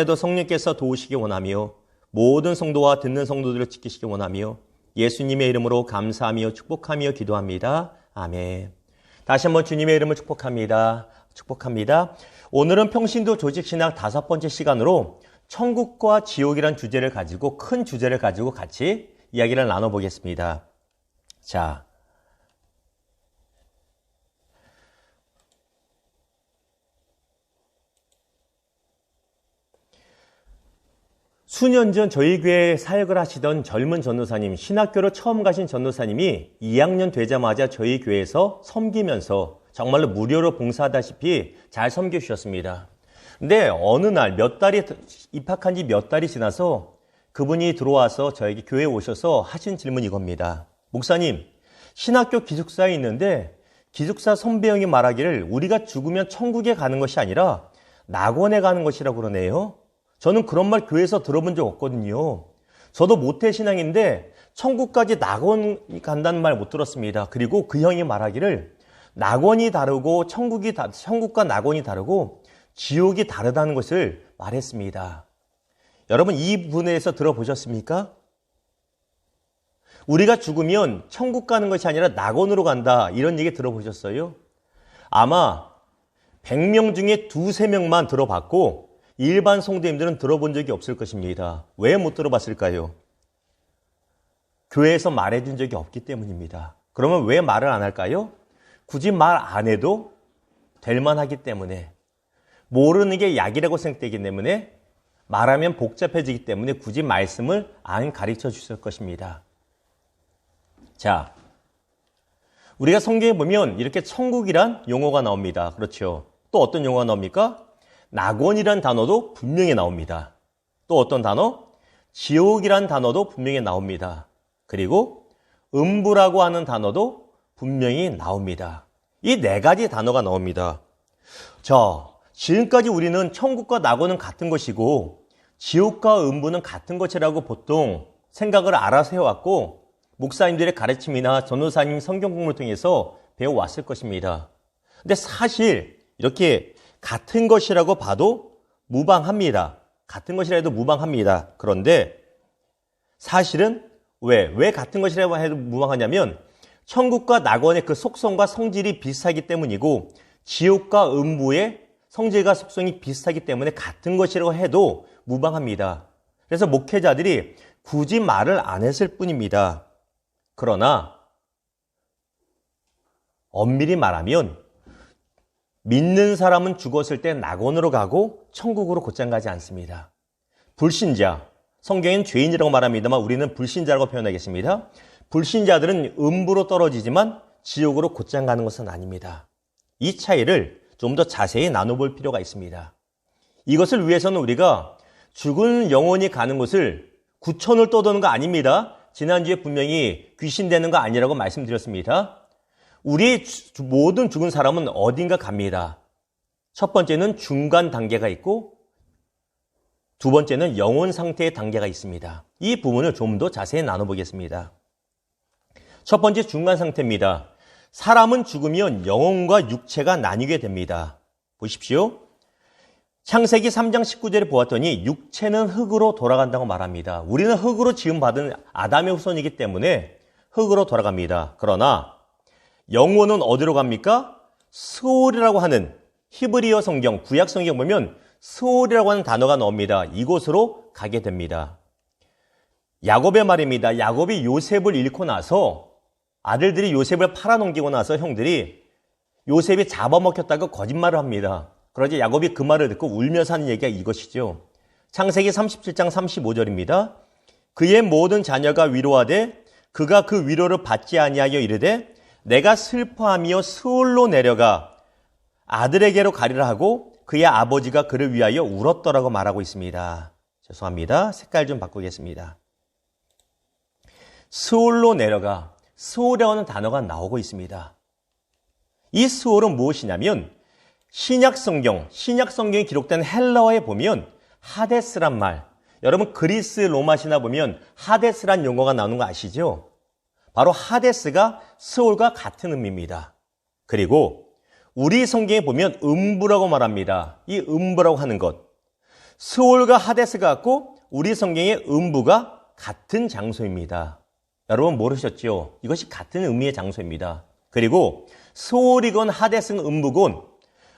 도 성령께서 도우시기 원하며 모든 성도와 듣는 성도들을 지키시기 원하며 예수님의 이름으로 감사하며 축복하며 기도합니다. 아멘. 다시 한번 주님의 이름을 축복합니다. 오늘은 평신도 조직신학 5번째 시간으로 천국과 지옥이란 주제를 가지고 큰 주제를 가지고 같이 이야기를 나눠보겠습니다. 자, 수년 전 저희 교회에 사역을 하시던 젊은 전도사님, 신학교로 처음 가신 전도사님이 2학년 되자마자 저희 교회에서 섬기면서 정말로 무료로 봉사하다시피 잘 섬겨주셨습니다. 근데 어느 날 입학한 지 몇 달이 지나서 그분이 들어와서 저에게 교회에 오셔서 하신 질문이 이겁니다. 목사님, 신학교 기숙사에 있는데 기숙사 선배 형이 말하기를 우리가 죽으면 천국에 가는 것이 아니라 낙원에 가는 것이라고 그러네요. 저는 그런 말 교회에서 들어본 적 없거든요. 저도 모태신앙인데 천국까지 낙원 간다는 말 못 들었습니다. 그리고 그 형이 말하기를 낙원이 다르고 천국과 낙원이 다르고 지옥이 다르다는 것을 말했습니다. 여러분 이 부분에서 들어보셨습니까? 우리가 죽으면 천국 가는 것이 아니라 낙원으로 간다 이런 얘기 들어보셨어요? 아마 100명 중에 2-3명만 들어봤고 일반 성도님들은 들어본 적이 없을 것입니다. 왜 못 들어봤을까요? 교회에서 말해준 적이 없기 때문입니다. 그러면 왜 말을 안 할까요? 굳이 말 안 해도 될 만하기 때문에, 모르는 게 약이라고 생각되기 때문에, 말하면 복잡해지기 때문에 굳이 말씀을 안 가르쳐 주실 것입니다. 자, 우리가 성경에 보면 이렇게 천국이란 용어가 나옵니다. 그렇죠? 또 어떤 용어가 나옵니까? 낙원이란 단어도 분명히 나옵니다. 또 어떤 단어? 지옥이란 단어도 분명히 나옵니다. 그리고 음부라고 하는 단어도 분명히 나옵니다. 이 4가지 단어가 나옵니다. 자, 지금까지 우리는 천국과 낙원은 같은 것이고 지옥과 음부는 같은 것이라고 보통 생각을 알아서 해왔고 목사님들의 가르침이나 전도사님 성경 공부를 통해서 배워왔을 것입니다. 근데 사실 이렇게 같은 것이라고 봐도 무방합니다. 같은 것이라 해도 무방합니다. 그런데 사실은 왜 같은 것이라고 해도 무방하냐면 천국과 낙원의 그 속성과 성질이 비슷하기 때문이고 지옥과 음부의 성질과 속성이 비슷하기 때문에 같은 것이라고 해도 무방합니다. 그래서 목회자들이 굳이 말을 안 했을 뿐입니다. 그러나 엄밀히 말하면 믿는 사람은 죽었을 때 낙원으로 가고 천국으로 곧장 가지 않습니다. 불신자, 성경엔 죄인이라고 말합니다만 우리는 불신자라고 표현하겠습니다. 불신자들은 음부로 떨어지지만 지옥으로 곧장 가는 것은 아닙니다. 이 차이를 좀 더 자세히 나눠볼 필요가 있습니다. 이것을 위해서는 우리가 죽은 영혼이 가는 곳을 구천을 떠도는 거 아닙니다. 지난주에 분명히 귀신 되는 거 아니라고 말씀드렸습니다. 우리 모든 죽은 사람은 어딘가 갑니다. 첫 번째는 중간 단계가 있고 두 번째는 영혼 상태의 단계가 있습니다. 이 부분을 좀 더 자세히 나눠보겠습니다. 첫 번째 중간 상태입니다. 사람은 죽으면 영혼과 육체가 나뉘게 됩니다. 보십시오. 창세기 3장 19절에 보았더니 육체는 흙으로 돌아간다고 말합니다. 우리는 흙으로 지음받은 아담의 후손이기 때문에 흙으로 돌아갑니다. 그러나 영혼은 어디로 갑니까? 스올이라고 하는 히브리어 성경, 구약 성경 보면 스올이라고 하는 단어가 나옵니다. 이곳으로 가게 됩니다. 야곱의 말입니다. 야곱이 요셉을 잃고 나서 아들들이 요셉을 팔아넘기고 나서 형들이 요셉이 잡아먹혔다고 거짓말을 합니다. 그러자 야곱이 그 말을 듣고 울면서 하는 얘기가 이것이죠. 창세기 37장 35절입니다. 그의 모든 자녀가 위로하되 그가 그 위로를 받지 아니하여 이르되 내가 슬퍼하며 스올로 내려가 아들에게로 가리라 하고 그의 아버지가 그를 위하여 울었더라고 말하고 있습니다. 죄송합니다. 색깔 좀 바꾸겠습니다. 스올로 내려가, 스올이라고 하는 단어가 나오고 있습니다. 이 스올은 무엇이냐면 신약성경에 기록된 헬라어에 보면 하데스란 말, 여러분 그리스 로마시나 보면 하데스란 용어가 나오는 거 아시죠? 바로 하데스가 스올과 같은 의미입니다. 그리고 우리 성경에 보면 음부라고 말합니다. 이 음부라고 하는 것, 스올과 하데스가 같고 우리 성경의 음부가 같은 장소입니다. 여러분 모르셨죠? 이것이 같은 의미의 장소입니다. 그리고 스올이건 하데스건 음부건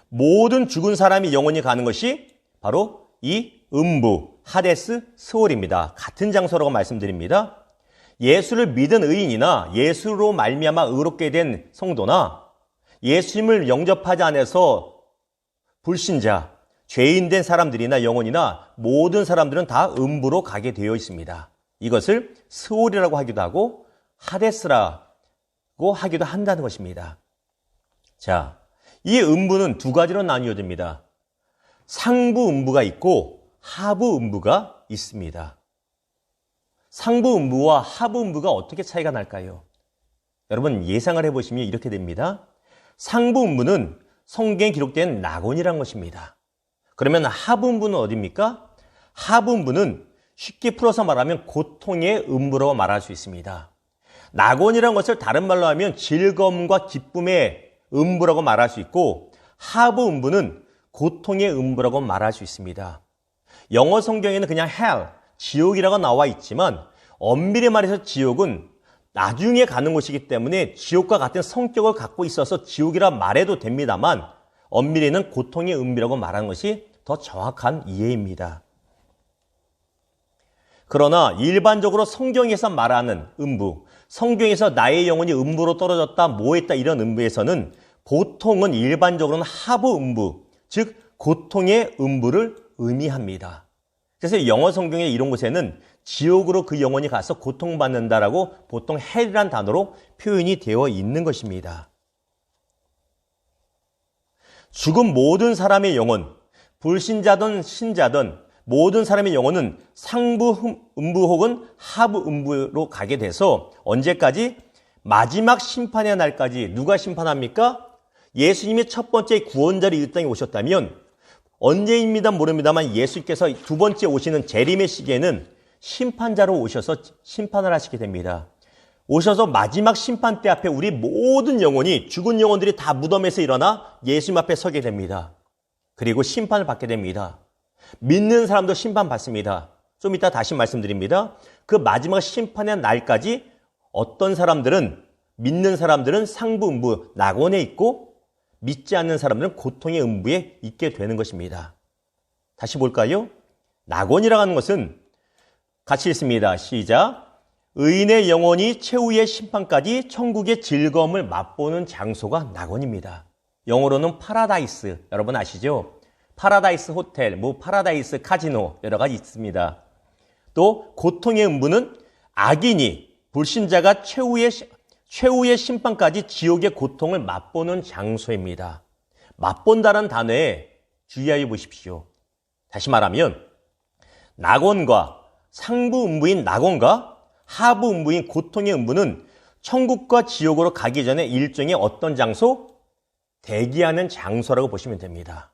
모든 죽은 사람이 영원히 가는 것이 바로 이 음부, 하데스, 스올입니다. 같은 장소라고 말씀드립니다. 예수를 믿은 의인이나 예수로 말미암아 의롭게 된 성도나 예수님을 영접하지 않아서 불신자, 죄인 된 사람들이나 영혼이나 모든 사람들은 다 음부로 가게 되어 있습니다. 이것을 스올이라고 하기도 하고 하데스라고 하기도 한다는 것입니다. 자, 이 음부는 두 가지로 나뉘어집니다. 상부 음부가 있고 하부 음부가 있습니다. 상부 음부와 하부 음부가 어떻게 차이가 날까요? 여러분 예상을 해보시면 이렇게 됩니다. 상부 음부는 성경에 기록된 낙원이란 것입니다. 그러면 하부 음부는 어디입니까? 하부 음부는 쉽게 풀어서 말하면 고통의 음부라고 말할 수 있습니다. 낙원이라는 것을 다른 말로 하면 즐거움과 기쁨의 음부라고 말할 수 있고 하부 음부는 고통의 음부라고 말할 수 있습니다. 영어 성경에는 그냥 hell, 지옥이라고 나와 있지만 엄밀히 말해서 지옥은 나중에 가는 곳이기 때문에 지옥과 같은 성격을 갖고 있어서 지옥이라 말해도 됩니다만 엄밀히는 고통의 음부라고 말하는 것이 더 정확한 이해입니다. 그러나 일반적으로 성경에서 말하는 음부, 성경에서 나의 영혼이 음부로 떨어졌다, 뭐했다 이런 음부에서는 보통은 일반적으로는 하부 음부, 즉 고통의 음부를 의미합니다. 그래서 영어 성경의 이런 곳에는 지옥으로 그 영혼이 가서 고통받는다라고 보통 헬이란 단어로 표현이 되어 있는 것입니다. 죽은 모든 사람의 영혼, 불신자든 신자든 모든 사람의 영혼은 상부 음부 혹은 하부 음부로 가게 돼서 언제까지? 마지막 심판의 날까지. 누가 심판합니까? 예수님이 첫 번째 구원자로 이 땅에 오셨다면 언제입니다 모릅니다만 예수께서 두 번째 오시는 재림의 시기에는 심판자로 오셔서 심판을 하시게 됩니다. 오셔서 마지막 심판 때 앞에 우리 모든 영혼이, 죽은 영혼들이 다 무덤에서 일어나 예수님 앞에 서게 됩니다. 그리고 심판을 받게 됩니다. 믿는 사람도 심판받습니다. 좀 이따 다시 말씀드립니다. 그 마지막 심판의 날까지 어떤 사람들은, 믿는 사람들은 상부 음부, 낙원에 있고 믿지 않는 사람들은 고통의 음부에 있게 되는 것입니다. 다시 볼까요? 낙원이라고 하는 것은 같이 읽습니다. 시작. 의인의 영혼이 최후의 심판까지 천국의 즐거움을 맛보는 장소가 낙원입니다. 영어로는 파라다이스, 여러분 아시죠? 파라다이스 호텔, 파라다이스 카지노 여러 가지 있습니다. 또 고통의 음부는 악인이, 불신자가 최후의 심판까지 지옥의 고통을 맛보는 장소입니다. 맛본다는 단어에 주의하여 보십시오. 다시 말하면 낙원과 상부 음부인 낙원과 하부 음부인 고통의 음부는 천국과 지옥으로 가기 전에 일종의 어떤 장소? 대기하는 장소라고 보시면 됩니다.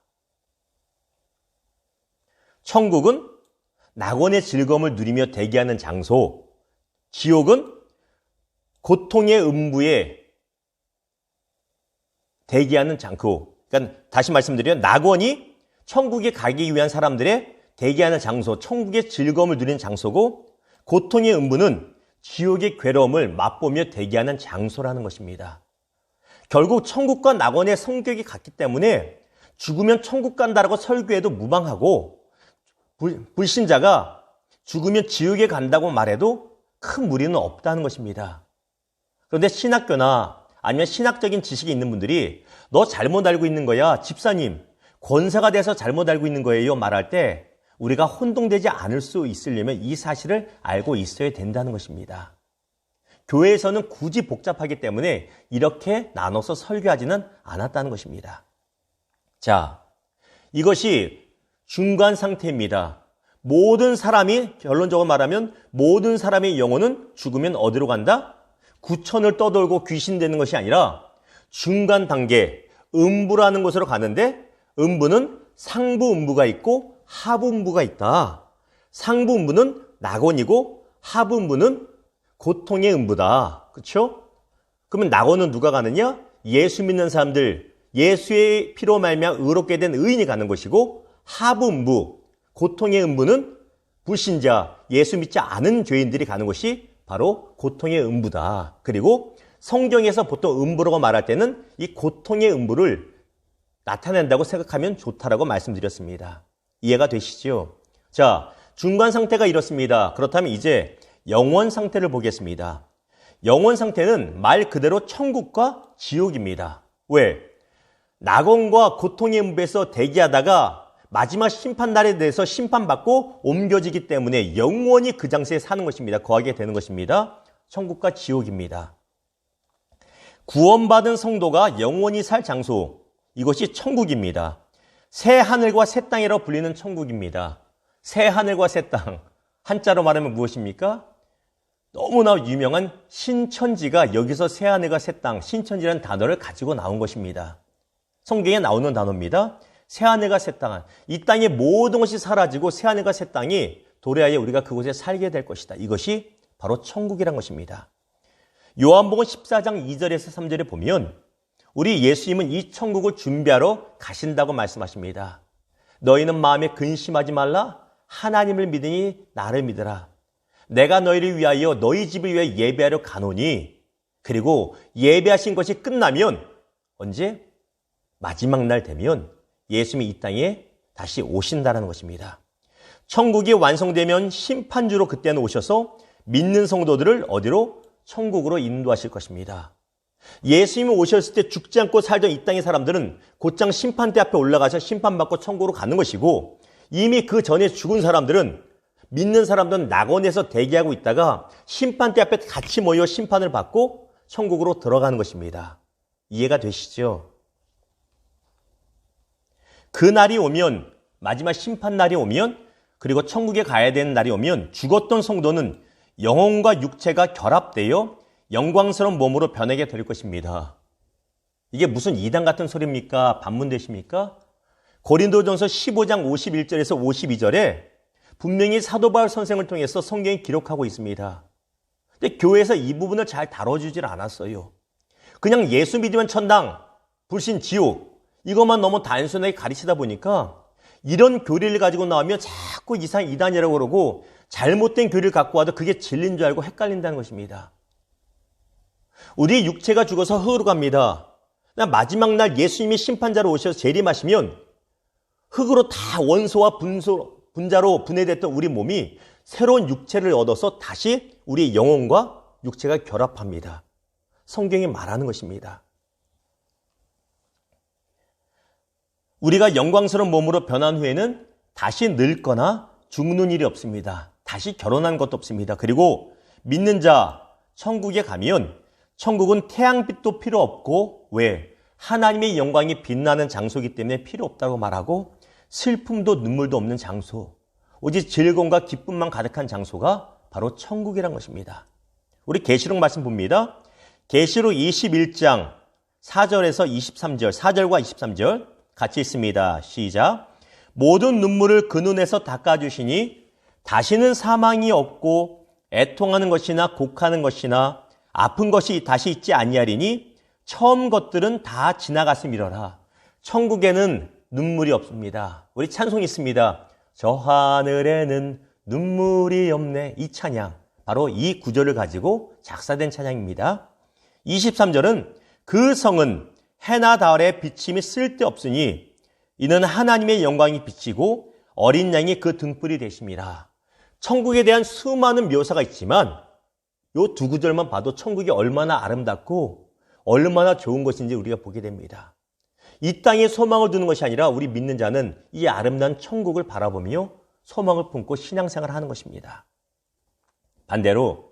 천국은 낙원의 즐거움을 누리며 대기하는 장소, 지옥은 고통의 음부에 대기하는 장소. 그러니까 다시 말씀드리면 낙원이 천국에 가기 위한 사람들의 대기하는 장소, 천국의 즐거움을 누리는 장소고 고통의 음부는 지옥의 괴로움을 맛보며 대기하는 장소라는 것입니다. 결국 천국과 낙원의 성격이 같기 때문에 죽으면 천국 간다라고 설교해도 무방하고 불신자가 죽으면 지옥에 간다고 말해도 큰 무리는 없다는 것입니다. 그런데 신학교나 아니면 신학적인 지식이 있는 분들이 너 잘못 알고 있는 거야. 집사님, 권사가 돼서 잘못 알고 있는 거예요. 말할 때 우리가 혼동되지 않을 수 있으려면 이 사실을 알고 있어야 된다는 것입니다. 교회에서는 굳이 복잡하기 때문에 이렇게 나눠서 설교하지는 않았다는 것입니다. 자, 이것이 중간 상태입니다. 모든 사람이, 결론적으로 말하면 모든 사람의 영혼은 죽으면 어디로 간다? 구천을 떠돌고 귀신 되는 것이 아니라 중간 단계, 음부라는 곳으로 가는데 음부는 상부 음부가 있고 하부 음부가 있다. 상부 음부는 낙원이고 하부 음부는 고통의 음부다. 그렇죠? 그러면 낙원은 누가 가느냐? 예수 믿는 사람들, 예수의 피로 말미암아 의롭게 된 의인이 가는 것이고 하부 음부, 고통의 음부는 불신자, 예수 믿지 않은 죄인들이 가는 곳이 바로 고통의 음부다. 그리고 성경에서 보통 음부라고 말할 때는 이 고통의 음부를 나타낸다고 생각하면 좋다라고 말씀드렸습니다. 이해가 되시죠? 자, 중간 상태가 이렇습니다. 그렇다면 이제 영원 상태를 보겠습니다. 영원 상태는 말 그대로 천국과 지옥입니다. 왜? 낙원과 고통의 음부에서 대기하다가 마지막 심판날에 대해서 심판받고 옮겨지기 때문에 영원히 그 장소에 사는 것입니다. 거하게 되는 것입니다. 천국과 지옥입니다. 구원받은 성도가 영원히 살 장소, 이것이 천국입니다. 새 하늘과 새 땅이라고 불리는 천국입니다. 새 하늘과 새 땅, 한자로 말하면 무엇입니까? 너무나 유명한 신천지가 여기서 새 하늘과 새 땅, 신천지라는 단어를 가지고 나온 것입니다. 성경에 나오는 단어입니다. 새 하늘과 새 땅, 이 땅의 모든 것이 사라지고 새 하늘과 새 땅이 도래하여 우리가 그곳에 살게 될 것이다. 이것이 바로 천국이란 것입니다. 요한복음 14장 2절에서 3절에 보면 우리 예수님은 이 천국을 준비하러 가신다고 말씀하십니다. 너희는 마음에 근심하지 말라. 하나님을 믿으니 나를 믿으라. 내가 너희를 위하여 너희 집을 위해 예배하러 가노니, 그리고 예배하신 것이 끝나면 언제? 마지막 날 되면 예수님이 이 땅에 다시 오신다는 것입니다. 천국이 완성되면 심판주로 그때는 오셔서 믿는 성도들을 어디로? 천국으로 인도하실 것입니다. 예수님이 오셨을 때 죽지 않고 살던 이 땅의 사람들은 곧장 심판대 앞에 올라가서 심판받고 천국으로 가는 것이고, 이미 그 전에 죽은 사람들은, 믿는 사람들은 낙원에서 대기하고 있다가 심판대 앞에 같이 모여 심판을 받고 천국으로 들어가는 것입니다. 이해가 되시죠? 그 날이 오면, 마지막 심판날이 오면, 그리고 천국에 가야 되는 날이 오면 죽었던 성도는 영혼과 육체가 결합되어 영광스러운 몸으로 변하게 될 것입니다. 이게 무슨 이단 같은 소리입니까? 반문되십니까? 고린도전서 15장 51절에서 52절에 분명히 사도 바울 선생을 통해서 성경이 기록하고 있습니다. 근데 교회에서 이 부분을 잘 다뤄주질 않았어요. 그냥 예수 믿으면 천당, 불신 지옥, 이것만 너무 단순하게 가르치다 보니까 이런 교리를 가지고 나오면 자꾸 이상 이단이라고 그러고 잘못된 교리를 갖고 와도 그게 진리인 줄 알고 헷갈린다는 것입니다. 우리 육체가 죽어서 흙으로 갑니다. 마지막 날 예수님이 심판자로 오셔서 재림하시면 흙으로 다 원소와 분자로 분해됐던 우리 몸이 새로운 육체를 얻어서 다시 우리 영혼과 육체가 결합합니다. 성경이 말하는 것입니다. 우리가 영광스러운 몸으로 변한 후에는 다시 늙거나 죽는 일이 없습니다. 다시 결혼한 것도 없습니다. 그리고 믿는 자, 천국에 가면 천국은 태양빛도 필요 없고, 왜? 하나님의 영광이 빛나는 장소이기 때문에 필요 없다고 말하고, 슬픔도 눈물도 없는 장소, 오직 즐거움과 기쁨만 가득한 장소가 바로 천국이란 것입니다. 우리 계시록 말씀 봅니다. 계시록 21장 4절에서 23절, 4절과 23절 같이 있습니다. 시작. 모든 눈물을 그 눈에서 닦아주시니 다시는 사망이 없고 애통하는 것이나 곡하는 것이나 아픈 것이 다시 있지 아니하리니 처음 것들은 다 지나갔음이러라. 천국에는 눈물이 없습니다. 우리 찬송이 있습니다. 저 하늘에는 눈물이 없네. 이 찬양, 바로 이 구절을 가지고 작사된 찬양입니다. 23절은 그 성은 해나 달의 비침이 쓸데없으니 이는 하나님의 영광이 비치고 어린 양이 그 등불이 되심이라. 천국에 대한 수많은 묘사가 있지만 이 두 구절만 봐도 천국이 얼마나 아름답고 얼마나 좋은 것인지 우리가 보게 됩니다. 이 땅에 소망을 두는 것이 아니라 우리 믿는 자는 이 아름다운 천국을 바라보며 소망을 품고 신앙생활을 하는 것입니다. 반대로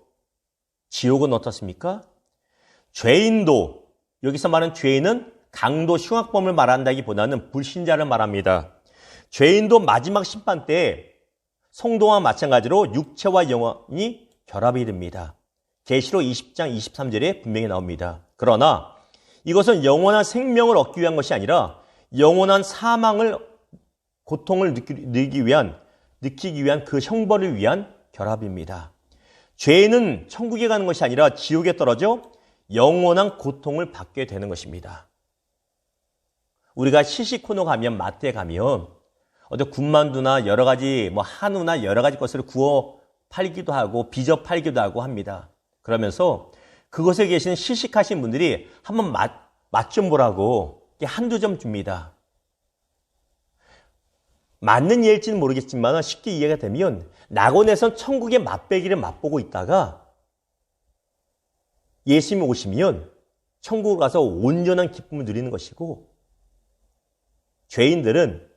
지옥은 어떻습니까? 죄인도, 여기서 말하는 죄인은 강도 흉악범을 말한다기보다는 불신자를 말합니다. 죄인도 마지막 심판 때에 성도와 마찬가지로 육체와 영혼이 결합이 됩니다. 계시록 20장 23절에 분명히 나옵니다. 그러나 이것은 영원한 생명을 얻기 위한 것이 아니라 영원한 사망을, 고통을 느끼기 위한 그 형벌을 위한 결합입니다. 죄인은 천국에 가는 것이 아니라 지옥에 떨어져 영원한 고통을 받게 되는 것입니다. 우리가 시시코너 가면, 마트에 가면 어떤 군만두나 여러 가지 한우나 여러 가지 것을 구워 팔기도 하고 빚어 팔기도 하고 합니다. 그러면서 그곳에 계신 시식하신 분들이 한번 맛 좀 보라고 한두 점 줍니다. 맞는 예일지는 모르겠지만 쉽게 이해가 되면 낙원에선 천국의 맛배기를 맛보고 있다가 예수님이 오시면 천국을 가서 온전한 기쁨을 누리는 것이고, 죄인들은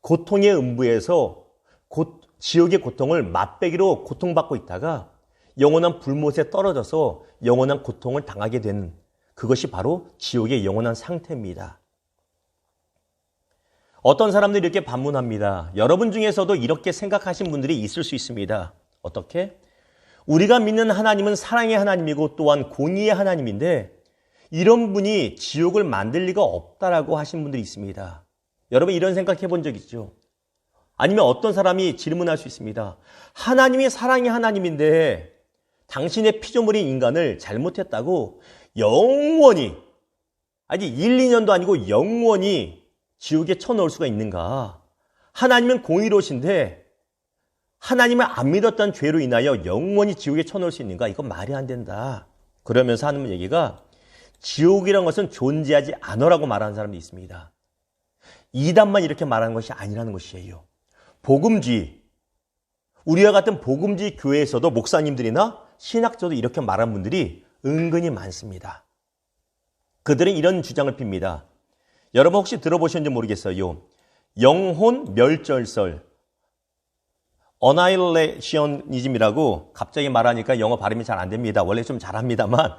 고통의 음부에서 지옥의 고통을 맛배기로 고통받고 있다가 영원한 불못에 떨어져서 영원한 고통을 당하게 되는, 그것이 바로 지옥의 영원한 상태입니다. 어떤 사람들이 이렇게 반문합니다. 여러분 중에서도 이렇게 생각하신 분들이 있을 수 있습니다. 어떻게? 우리가 믿는 하나님은 사랑의 하나님이고 또한 공의의 하나님인데 이런 분이 지옥을 만들 리가 없다라고 하신 분들이 있습니다. 여러분 이런 생각해 본 적 있죠? 아니면 어떤 사람이 질문할 수 있습니다. 하나님이 사랑의 하나님인데 당신의 피조물인 인간을 잘못했다고 영원히, 아니 1, 2년도 아니고 영원히 지옥에 쳐넣을 수가 있는가? 하나님은 공의로우신데 하나님을 안 믿었던 죄로 인하여 영원히 지옥에 쳐넣을 수 있는가? 이건 말이 안 된다. 그러면서 하는 얘기가 지옥이라는 것은 존재하지 않으라고 말하는 사람도 있습니다. 이단만 이렇게 말하는 것이 아니라는 것이에요. 복음주의, 우리와 같은 복음주의 교회에서도 목사님들이나 신학자도 이렇게 말하는 분들이 은근히 많습니다. 그들은 이런 주장을 핍니다. 여러분 혹시 들어보셨는지 모르겠어요. 영혼 멸절설, 어나일레이션이즘이라고 갑자기 말하니까 영어 발음이 잘 안 됩니다. 원래 좀 잘합니다만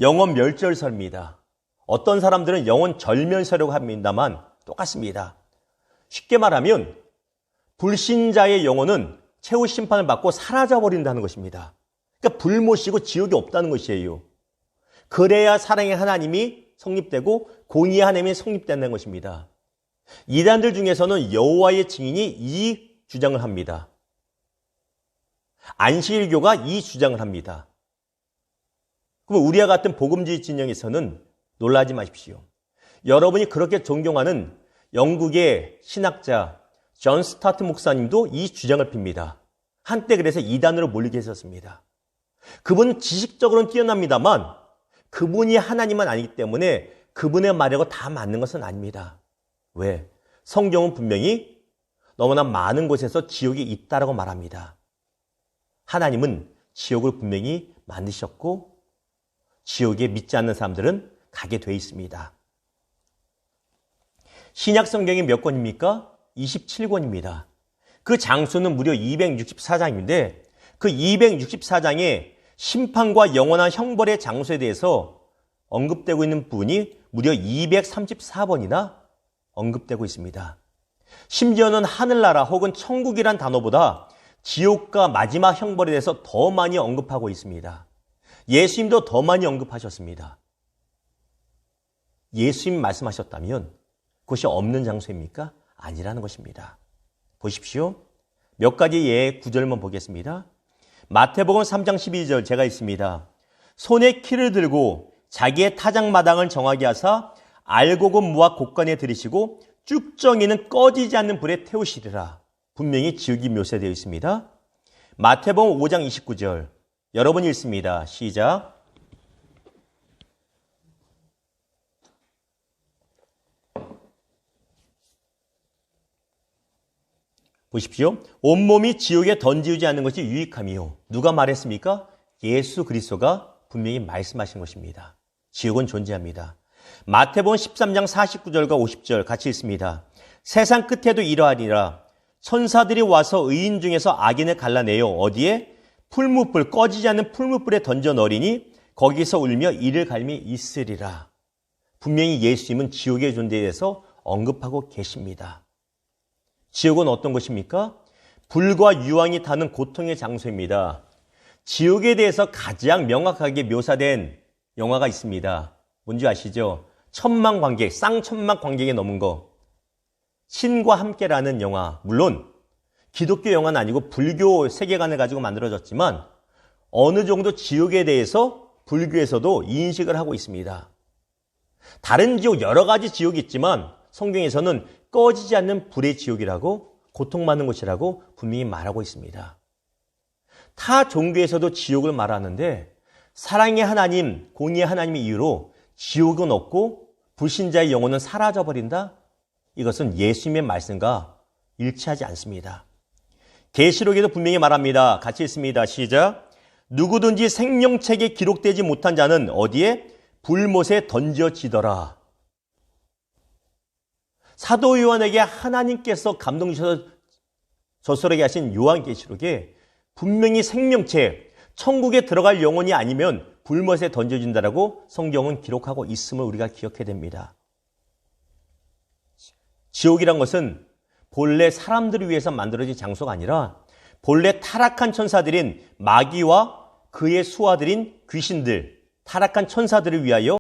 영혼 멸절설입니다. 어떤 사람들은 영혼 절멸설이라고 합니다만 똑같습니다. 쉽게 말하면 불신자의 영혼은 최후 심판을 받고 사라져버린다는 것입니다. 그러니까 불못이고 지옥이 없다는 것이에요. 그래야 사랑의 하나님이 성립되고 공의의 하나님이 성립된다는 것입니다. 이단들 중에서는 여호와의 증인이 이 주장을 합니다. 안식일교가 이 주장을 합니다. 그럼 우리와 같은 복음주의 진영에서는 놀라지 마십시오. 여러분이 그렇게 존경하는 영국의 신학자 존 스타트 목사님도 이 주장을 핍니다. 한때 그래서 이단으로 몰리게 했었습니다. 그분은 지식적으로는 뛰어납니다만 그분이 하나님은 아니기 때문에 그분의 말하고 다 맞는 것은 아닙니다. 왜? 성경은 분명히 너무나 많은 곳에서 지옥이 있다라고 말합니다. 하나님은 지옥을 분명히 만드셨고 지옥에 믿지 않는 사람들은 가게 돼 있습니다. 신약 성경이 몇 권입니까? 27권입니다. 그 장수는 무려 264장인데 그 264장에 심판과 영원한 형벌의 장소에 대해서 언급되고 있는 부분이 무려 234번이나 언급되고 있습니다. 심지어는 하늘나라 혹은 천국이란 단어보다 지옥과 마지막 형벌에 대해서 더 많이 언급하고 있습니다. 예수님도 더 많이 언급하셨습니다. 예수님 말씀하셨다면 그것이 없는 장소입니까? 아니라는 것입니다. 보십시오. 몇 가지 예 구절만 보겠습니다. 마태복음 3장 12절 제가 있습니다. 손에 키를 들고 자기의 타작마당을 정하게 하사 알곡은 무화 곡간에 들이시고 쭉정이는 꺼지지 않는 불에 태우시리라. 분명히 지옥이 묘사되어 있습니다. 마태복음 5장 29절 여러분이 읽습니다. 시작. 보십시오. 온몸이 지옥에 던지지 않는 것이 유익함이요. 누가 말했습니까? 예수 그리스도가 분명히 말씀하신 것입니다. 지옥은 존재합니다. 마태복음 13장 49절과 50절 같이 읽습니다. 세상 끝에도 이러하리라. 천사들이 와서 의인 중에서 악인을 갈라내어 어디에? 풀무불, 꺼지지 않는 풀무불에 던져 넣으리니 거기서 울며 이를 갈미 있으리라. 분명히 예수님은 지옥의 존재에 대해서 언급하고 계십니다. 지옥은 어떤 것입니까? 불과 유황이 타는 고통의 장소입니다. 지옥에 대해서 가장 명확하게 묘사된 영화가 있습니다. 뭔지 아시죠? 천만 관객, 쌍천만 관객이 넘은 거. 신과 함께라는 영화. 물론 기독교 영화는 아니고 불교 세계관을 가지고 만들어졌지만 어느 정도 지옥에 대해서 불교에서도 인식을 하고 있습니다. 다른 지옥, 여러 가지 지옥이 있지만 성경에서는 꺼지지 않는 불의 지옥이라고, 고통받는 곳이라고 분명히 말하고 있습니다. 타 종교에서도 지옥을 말하는데 사랑의 하나님, 공의의 하나님의 이유로 지옥은 없고 불신자의 영혼은 사라져버린다? 이것은 예수님의 말씀과 일치하지 않습니다. 계시록에도 분명히 말합니다. 같이 읽습니다. 시작. 누구든지 생명책에 기록되지 못한 자는 어디에? 불못에 던져지더라. 사도 요한에게 하나님께서 감동 주셔서 저서하게 하신 요한계시록에 분명히 생명체, 천국에 들어갈 영혼이 아니면 불못에 던져진다라고 성경은 기록하고 있음을 우리가 기억해야 됩니다. 지옥이란 것은 본래 사람들을 위해서 만들어진 장소가 아니라 본래 타락한 천사들인 마귀와 그의 수하들인 귀신들, 타락한 천사들을 위하여